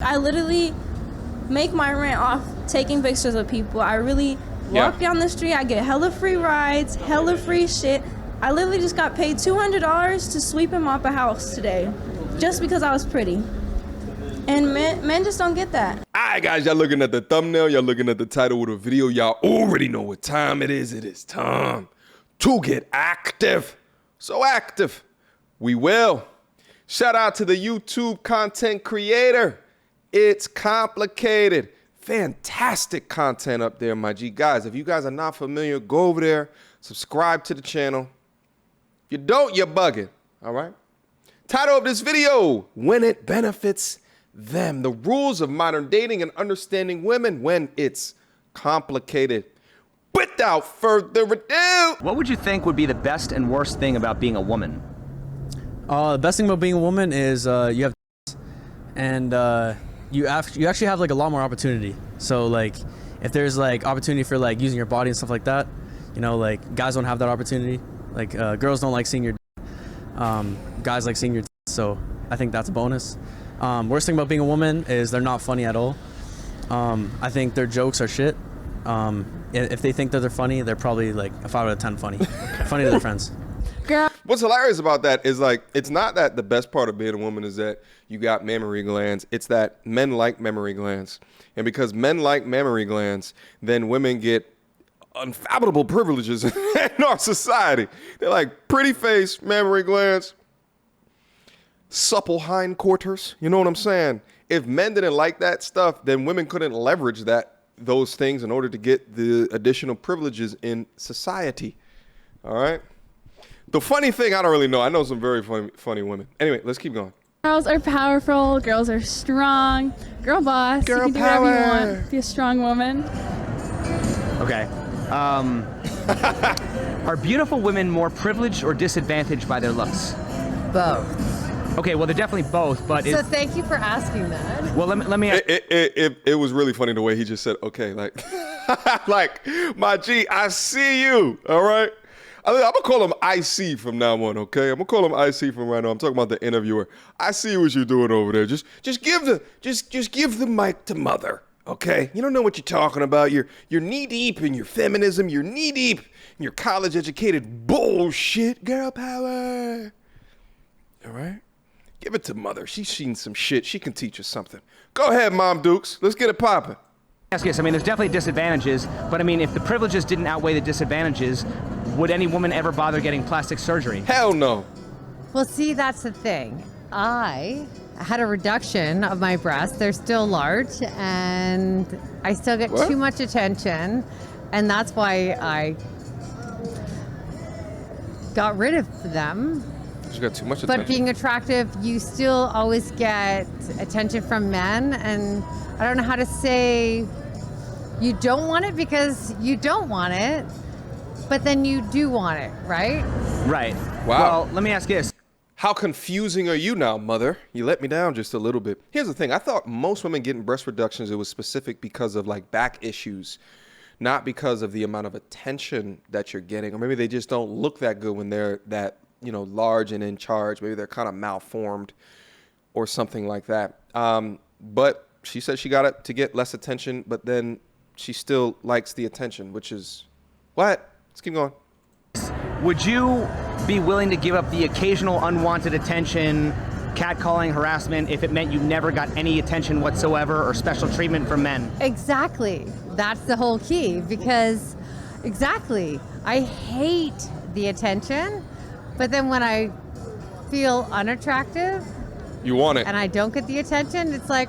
I literally make my rent off taking pictures of people. I really walk down the street. I get hella free rides, hella free shit. I literally just got paid $200 to sweep and mop a house today, just because I was pretty. And men just don't get that. All right, guys, y'all looking at the thumbnail. Y'all looking at the title of the video. Y'all already know what time it is. It is time to get active. So active. We will. Shout out to the YouTube content creator. It's complicated. Fantastic content up there, my G. Guys, if you guys are not familiar, go over there, subscribe to the channel. If you don't, you're bugging, all right? Title of this video, When It Benefits Them. The rules of modern dating and understanding women when it's complicated. Without further ado. What would you think would be the best and worst thing about being a woman? The best thing about being a woman is you have and you actually have like a lot more opportunity. So like if there's like opportunity for like using your body and stuff like that, you know, like guys don't have that opportunity. Like girls don't like seeing your guys like seeing your so I think that's a bonus. Worst thing about being a woman is they're not funny at all. I think their jokes are shit. If they think that they're funny, they're probably like a 5 out of 10 funny. Funny to their friends. Girl. What's hilarious about that is like, it's not that the best part of being a woman is that you got mammary glands. It's that men like mammary glands. And because men like mammary glands, then women get unfathomable privileges in our society. They're like pretty face, mammary glands, supple hindquarters. You know what I'm saying? If men didn't like that stuff, then women couldn't leverage those things in order to get the additional privileges in society. All right? The funny thing, I don't really know. I know some very funny women. Anyway, let's keep going. Girls are powerful. Girls are strong. Girl boss. Girl you can do power. whatever you want. Be a strong woman. Okay. Are beautiful women more privileged or disadvantaged by their looks? Both. Okay, well, they're definitely both, but So thank you for asking that. well, let me ask. It was really funny the way he just said, okay, like, like, my G, I see you, all right? I'm going to call him IC from now on, okay? I'm going to call him IC from right now. I'm talking about the interviewer. I see what you're doing over there. Just give the mic to mother, okay? You don't know what you're talking about. You're knee-deep in your feminism. You're knee-deep in your college-educated bullshit. Girl power. All right? Give it to mother. She's seen some shit. She can teach us something. Go ahead, Mom Dukes. Let's get it popping. Yes, I mean, there's definitely disadvantages, but I mean, if the privileges didn't outweigh the disadvantages, would any woman ever bother getting plastic surgery? Hell no. Well, see, that's the thing. I had a reduction of my breasts. They're still large, and I still get too much attention, and that's why I got rid of them. You got too much attention. But being attractive, you still always get attention from men, and I don't know how to say you don't want it because you don't want it, but then you do want it, right? Right. Wow. Well, let me ask this. How confusing are you now, mother? You let me down just a little bit. Here's the thing. I thought most women getting breast reductions, it was specific because of like back issues, not because of the amount of attention that you're getting. Or maybe they just don't look that good when they're that, you know, large and in charge. Maybe they're kind of malformed or something like that. But she said she got it to get less attention, but then she still likes the attention, which is what? Let's keep going. Would you be willing to give up the occasional unwanted attention, catcalling, harassment, if it meant you never got any attention whatsoever or special treatment from men? Exactly. That's the whole key, because exactly, I hate the attention, but then when I feel unattractive, You want it. and I don't get the attention, it's like,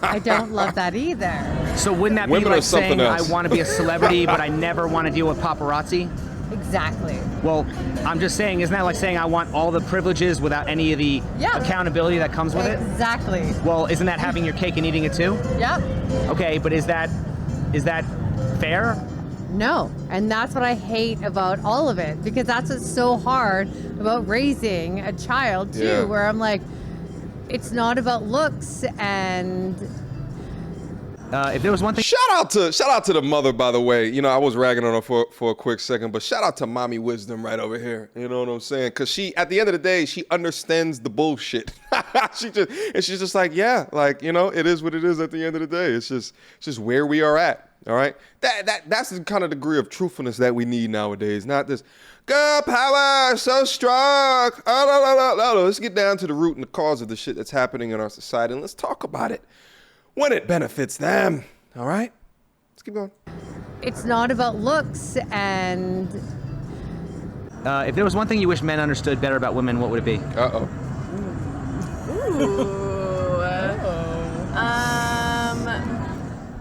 I don't love that either. So wouldn't that be Women are like something saying, I else. want to be a celebrity, but I never want to deal with paparazzi? Exactly. Well, I'm just saying, isn't that like saying I want all the privileges without any of the accountability that comes with it? Exactly. Well, isn't that having your cake and eating it too? Yep. Okay, but is that fair? No. And that's what I hate about all of it, because that's what's so hard about raising a child too, Yeah. where I'm like, it's not about looks. And If there was one thing, Shout out to the mother, by the way. You know, I was ragging on her for a quick second, but shout out to Mommy Wisdom right over here. You know what I'm saying? Because she, at the end of the day, she understands the bullshit. she's just like, yeah, like, you know, it is what it is at the end of the day. It's just where we are at. All right. That's the kind of degree of truthfulness that we need nowadays. Not this girl power, so strong. Oh, no. Let's get down to the root and the cause of the shit that's happening in our society, and let's talk about it when it benefits them. All right. Let's keep going. It's not about looks, and If there was one thing you wish men understood better about women, what would it be? Uh-oh.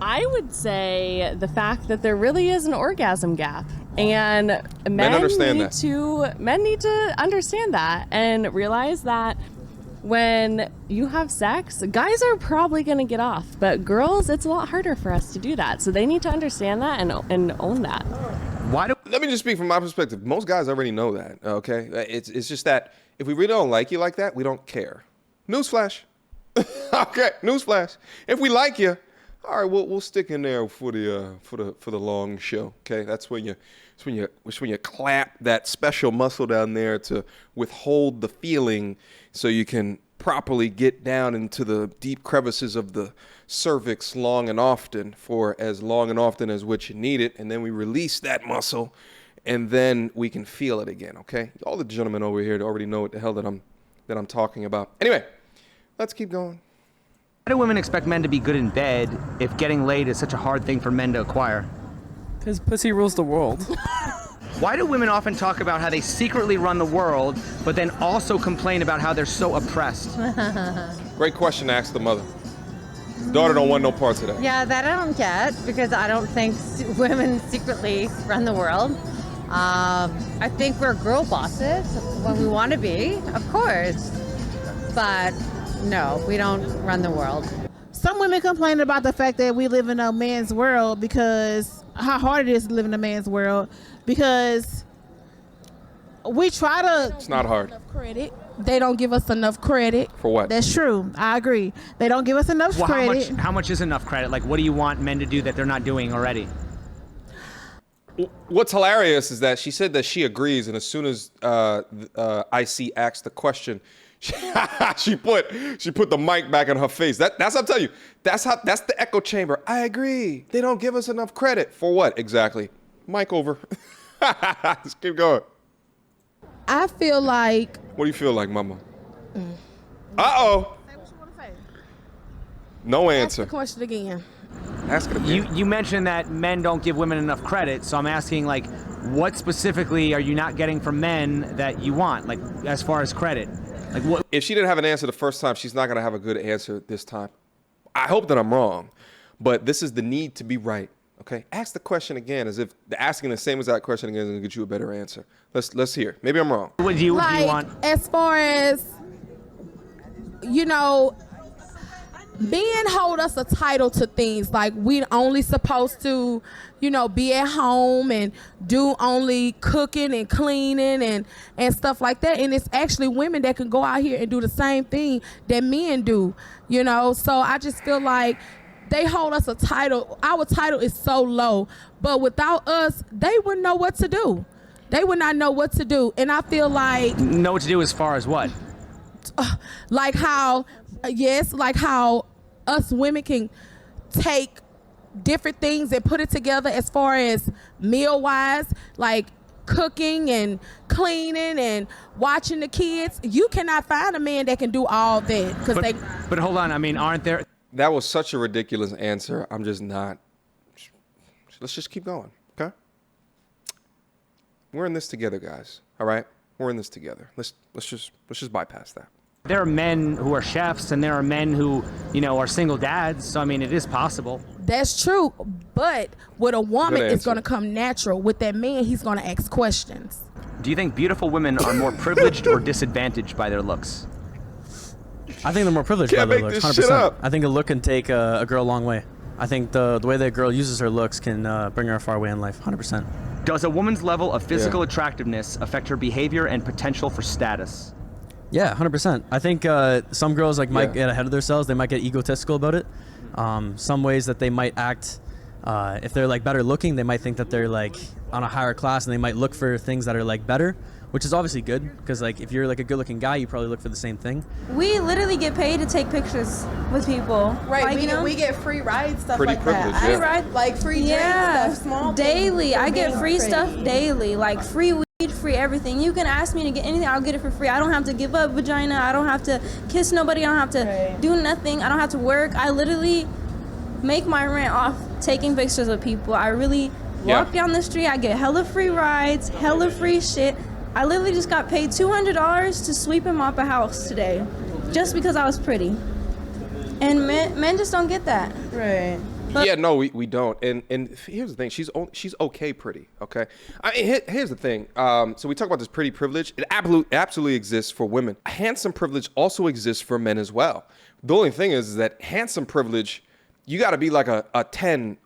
I would say the fact that there really is an orgasm gap, and men need to understand that and realize that when you have sex, guys are probably going to get off, but girls, it's a lot harder for us to do that. So they need to understand that and own that. Let me just speak from my perspective. Most guys already know that, okay? It's just that if we really don't like you like that, we don't care. Newsflash. Okay, newsflash. If we like you, all right, we'll stick in there for the long show. Okay, that's when you clap that special muscle down there to withhold the feeling, so you can properly get down into the deep crevices of the cervix long and often, for as long and often as which you need it, and then we release that muscle, and then we can feel it again. Okay, all the gentlemen over here already know what the hell that I'm talking about. Anyway, let's keep going. Why do women expect men to be good in bed if getting laid is such a hard thing for men to acquire? Because pussy rules the world. Why do women often talk about how they secretly run the world, but then also complain about how they're so oppressed? Great question to ask the mother. Daughter don't want no parts of that. yeah, that I don't get, because I don't think women secretly run the world. I think we're girl bosses when we want to be, of course, but no, we don't run the world. Some women complain about the fact that we live in a man's world, because how hard it is to live in a man's world, because we try to. It's not hard. Credit. They don't give us enough credit. For what? That's true. I agree. They don't give us enough credit. How much is enough credit? Like, what do you want men to do that they're not doing already? What's hilarious is that she said that she agrees, and as soon as IC asked the question, she put the mic back in her face. That's what I'm telling you. That's the echo chamber. I agree. They don't give us enough credit for what exactly? Mic over. Let's keep going. I feel like. What do you feel like, Mama? Uh-oh. Say what you want to say. No Ask answer. the question again. Ask it again. You mentioned that men don't give women enough credit, so I'm asking, like, what specifically are you not getting from men that you want, like, as far as credit? Like, what? If she didn't have an answer the first time, she's not going to have a good answer this time. I hope that I'm wrong, but this is the need to be right, okay? Ask the question again, as if asking the same exact question again is going to get you a better answer. Let's hear. Maybe I'm wrong. What do you Like, want? as far as, you know, men hold us a title to things, like we only supposed to, you know, be at home and do only cooking and cleaning and stuff like that. And it's actually women that can go out here and do the same thing that men do, you know. So I just feel like they hold us a title. Our title is so low, but without us, they wouldn't know what to do. They would not know what to do. And I feel like, Know what to do as far as what? like how us women can take different things and put it together as far as meal wise, like cooking and cleaning and watching the kids. You cannot find a man that can do all that, But hold on, I mean, aren't there? That was such a ridiculous answer. I'm just not. Let's just keep going, okay? We're in this together, guys. All right? We're in this together. Let's just bypass that. There are men who are chefs, and there are men who, you know, are single dads. So I mean, it is possible. That's true, but with a woman, Good it's going to answer. come natural. With that man, he's going to ask questions. Do you think beautiful women are more privileged or disadvantaged by their looks? I think they're more privileged by Can't their make looks, this 100%. shit up. I think a look can take a girl a long way. I think the way that a girl uses her looks can bring her a far way in life, 100%. Does a woman's level of physical attractiveness affect her behavior and potential for status? Yeah, 100%. I think some girls might get ahead of themselves. They might get egotistical about it. Some ways that they might act, if they're better looking, they might think that they're on a higher class, and they might look for things that are better. which is obviously good because like if you're like a good-looking guy, you probably look for the same thing. We literally get paid to take pictures with people. Right, like, we get free rides, stuff Pretty like privilege, that. yeah. Free ride? Like free drinks, Yeah, stuff, small daily. things for I get being free pretty. stuff daily, like free weed, free everything. You can ask me to get anything, I'll get it for free. I don't have to give up vagina. I don't have to kiss nobody. I don't have to do nothing. I don't have to work. I literally make my rent off taking pictures of people. I really walk down the street. I get hella free rides, hella free shit. I literally just got paid $200 to sweep and mop a house today, just because I was pretty. And men just don't get that. Right. Yeah, no, we don't. And here's the thing: she's okay pretty. Okay, I mean, here's the thing. So we talk about this pretty privilege. It absolutely exists for women. Handsome privilege also exists for men as well. The only thing is that handsome privilege, you got to be like a 10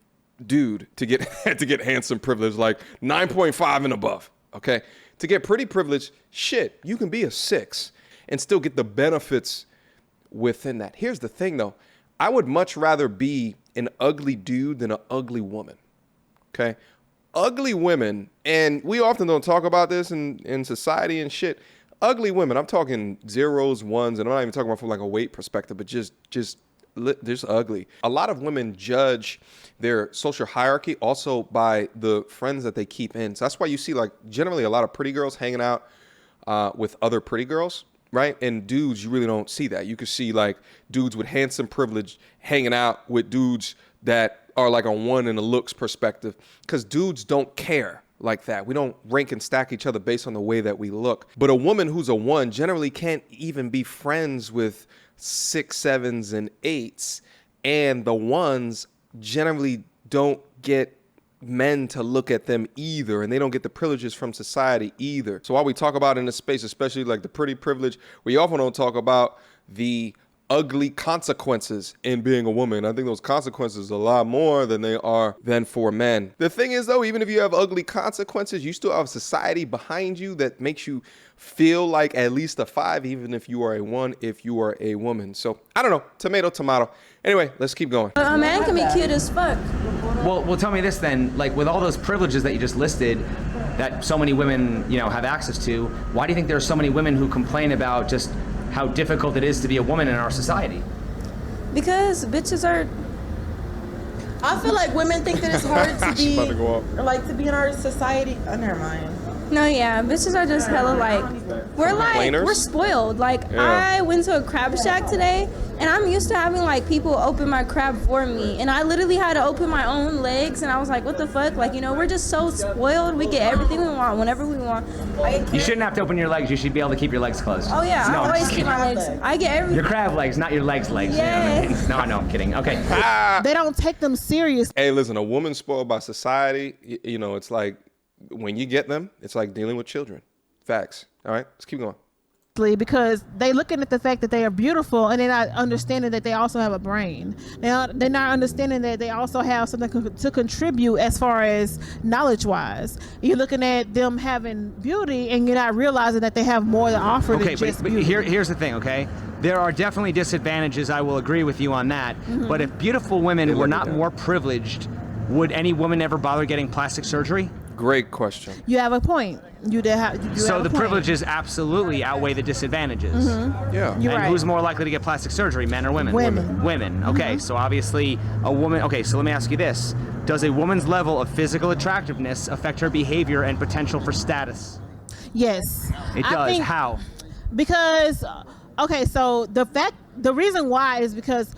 dude to get to get handsome privilege, like 9.5 and above. Okay, to get pretty privilege, shit, you can be a 6 and still get the benefits within that. Here's the thing, though. I would much rather be an ugly dude than an ugly woman. Okay? Ugly women, and we often don't talk about this in society and shit. Ugly women, I'm talking zeros, ones, and I'm not even talking about from like a weight perspective, but just ugly. A lot of women judge their social hierarchy also by the friends that they keep in. So that's why you see like generally a lot of pretty girls hanging out with other pretty girls. Right? And dudes, you really don't see that. You could see like dudes with handsome privilege hanging out with dudes that are like a 1 in a looks perspective, because dudes don't care like that. We don't rank and stack each other based on the way that we look. But a woman who's a 1 generally can't even be friends with 6, 7s, and 8s. And the 1s generally don't get men to look at them either, and they don't get the privileges from society either. So while we talk about in this space, especially like the pretty privilege, we often don't talk about the ugly consequences in being a woman. I think those consequences are a lot more than they are than for men. The thing is though, even if you have ugly consequences, you still have society behind you that makes you feel like at least a 5, even if you are a 1, if you are a woman. So I don't know, tomato, tomato. Anyway, let's keep going. A man can be cute as fuck. Well, tell me this then. Like, with all those privileges that you just listed, that so many women, have access to, why do you think there are so many women who complain about just how difficult it is to be a woman in our society? Because bitches are. I feel like women think that it's hard to She's be, about to go up. like to be in our society. Oh, never mind. No, yeah, bitches are just hella like, we're spoiled. Like, I went to a crab shack today, and I'm used to having like people open my crab for me, and I literally had to open my own legs, and I was like, what the fuck? Like, we're just so spoiled. We get everything we want whenever we want. You shouldn't have to open your legs. You should be able to keep your legs closed. Oh yeah, No, I I'm always just keep kidding. my legs. I get everything. Your crab legs, not your legs. Yes. You know what I mean? No, I'm kidding. Okay. They don't take them serious. Hey, listen, a woman spoiled by society, it's like when you get them, it's like dealing with children. Facts. All right, let's keep going. Because they looking at the fact that they are beautiful, and they're not understanding that they also have a brain. They're not understanding that they also have something to contribute as far as knowledge-wise. You're looking at them having beauty, and you're not realizing that they have more to offer than just beauty. Here's the thing, okay? There are definitely disadvantages. I will agree with you on that. Mm-hmm. But if beautiful women were not more privileged, would any woman ever bother getting plastic surgery? Great question. You have a point. You have So a the point. privileges absolutely outweigh the disadvantages. Yeah. You're and right. who's more likely to get plastic surgery, men or women? Women. Women. Okay, so obviously a woman. Okay, so let me ask you this: does a woman's level of physical attractiveness affect her behavior and potential for status? Yes. It I does. think- How? Because, okay, so the reason why is because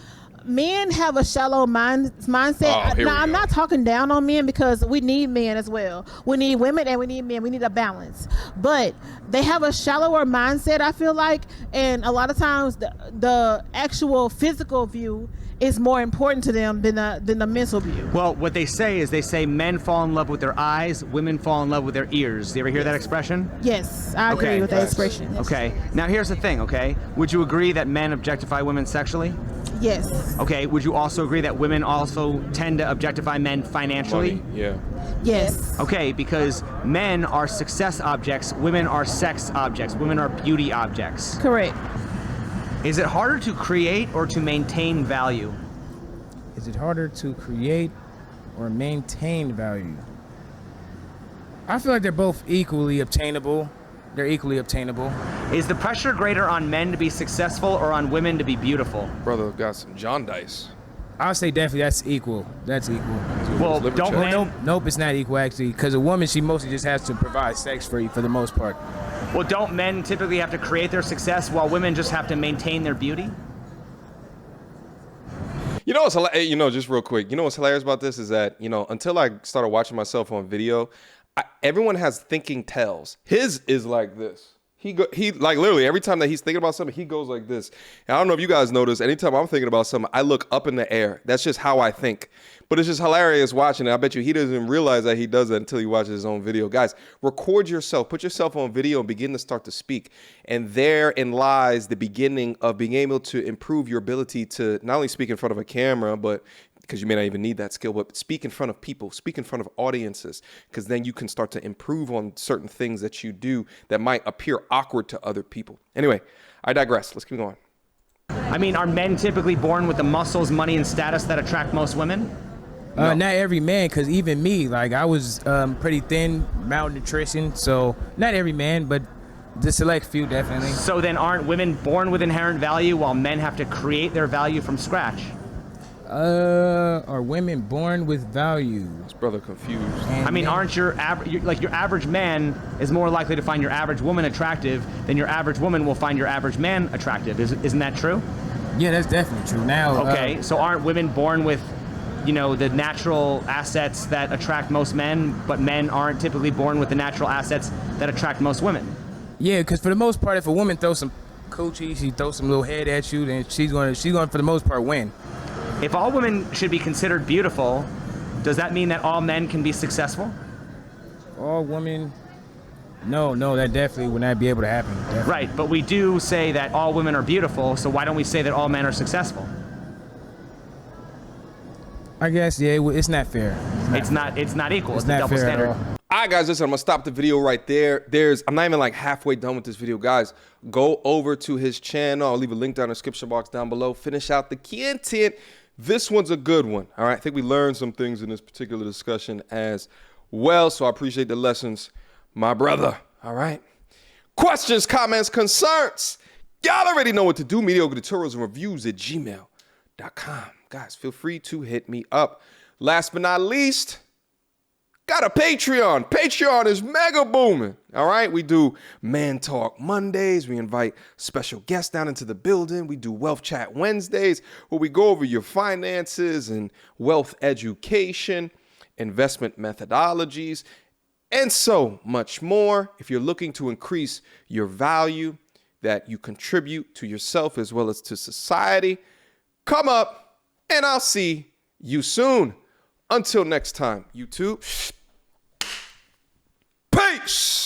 men have a shallow mindset. Oh, here Now, we I'm go. not talking down on men, because we need men as well. We need women and we need men. We need a balance. But they have a shallower mindset, I feel like, and a lot of times the actual physical view is more important to them than the mental view. Well, what they say is men fall in love with their eyes, women fall in love with their ears. Do you ever hear that expression? Yes, I agree Okay. with that expression. Okay. Now here's the thing, okay? Would you agree that men objectify women sexually? Yes. Okay. Would you also agree that women also tend to objectify men financially? Money. Yeah. Yes. Okay, because men are success objects, women are sex objects, women are beauty objects. Correct. Is it harder to create or to maintain value? Is it harder to create or maintain value? I feel like they're both equally obtainable. they're equally obtainable. Is the pressure greater on men to be successful or on women to be beautiful? Brother got some John Dice. I'll say definitely that's equal. That's equal. Well, don't men... Nope, it's not equal actually, because a woman, she mostly just has to provide sex for you for the most part. Well, don't men typically have to create their success while women just have to maintain their beauty? You know what's hilarious? You know, just real quick. You know what's hilarious about this is that, you know, until I started watching myself on video, everyone has thinking tells. His is like this. He like literally every time that he's thinking about something, he goes like this. And I don't know if you guys notice. Anytime I'm thinking about something, I look up in the air. That's just how I think. But it's just hilarious watching it. I bet you he doesn't realize that he does that until he watches his own video. Guys, record yourself. Put yourself on video and begin to start to speak. And therein lies the beginning of being able to improve your ability to not only speak in front of a camera, but because you may not even need that skill, but speak in front of people, speak in front of audiences, because then you can start to improve on certain things that you do that might appear awkward to other people. Anyway, I digress. Let's keep going. I mean, are men typically born with the muscles, money, and status that attract most women? No. Not every man, because even me, like I was pretty thin, malnutrition, so not every man, but the select few definitely. So then aren't women born with inherent value while men have to create their value from scratch? Are women born with value? This brother confused. I mean, aren't your average man is more likely to find your average woman attractive than your average woman will find your average man attractive? Isn't that true? Yeah, that's definitely true. Now, okay, so aren't women born with, you know, the natural assets that attract most men, but men aren't typically born with the natural assets that attract most women? Yeah, because for the most part, if a woman throws some coochie, she throws some little head at you, then she's going for the most part win. If all women should be considered beautiful, does that mean that all men can be successful? All women? No, that definitely would not be able to happen. Definitely. Right, but we do say that all women are beautiful, so why don't we say that all men are successful? I guess, yeah, it's not fair. It's not equal. It's a not double fair standard. at all. All right, guys, listen, I'm going to stop the video right there. I'm not even like halfway done with this video. Guys, go over to his channel. I'll leave a link down in the description box down below. Finish out the content. This one's a good one. All right, I think we learned some things in this particular discussion as well, so I appreciate the lessons, my brother. All right. Questions, comments, concerns. Y'all already know what to do. Mediocre tutorials and reviews at gmail.com. Guys, feel free to hit me up. Last but not least, got a Patreon. Patreon is mega booming. All right. We do Man Talk Mondays. We invite special guests down into the building. We do Wealth Chat Wednesdays, where we go over your finances and wealth education, investment methodologies, and so much more. If you're looking to increase your value that you contribute to yourself as well as to society, come up and I'll see you soon. Until next time, YouTube. Peace.